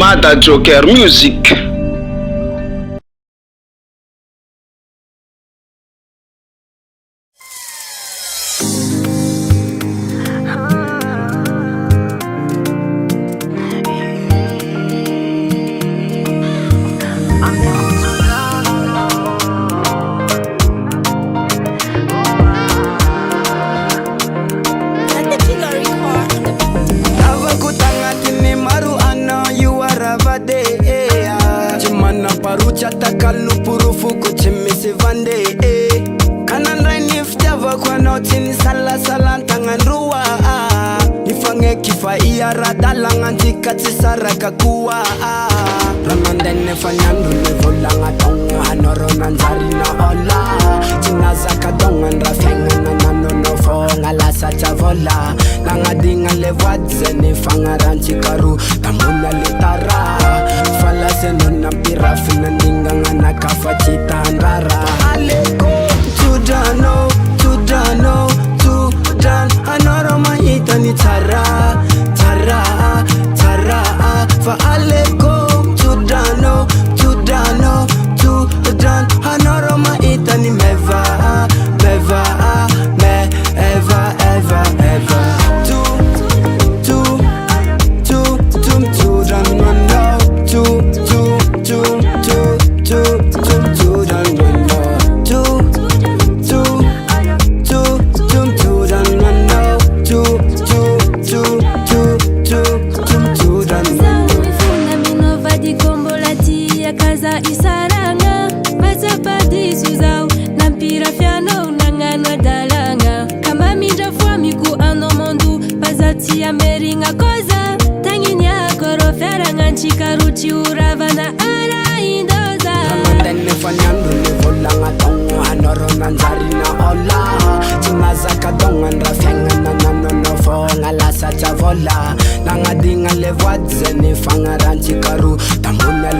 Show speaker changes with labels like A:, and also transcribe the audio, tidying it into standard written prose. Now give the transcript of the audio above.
A: Mada Jocker Music.
B: Takal purufu kuchimisi vande Kanandrai nifjava kwa noti ni sala tangan ruwa Nifange kifa iya radalangan tika tisara kakua Ramandene fanyandu levolanga tonga Hanoro nanzari na ola Tinazaka dongan rafenga na nanono fonga lasa chavola Nangadinga lewadze nifanga ranchikaru Tamuna litara Falase nuna pirafina ninga nakafa chitandara Aleko tudano Anoro mahita ni tara Fa aleko tudano Anoro mahita ni meva Meringa koza tanginya korofera nganchikaruchi uravana ala indoza Ramandene fanyandu levolanga tonga Hanoro nanzari na ola Tinazaka dongan rafenga na nanono fonga lasa chavola Nangadinga lewadze nifanga ranchikaru Tamuna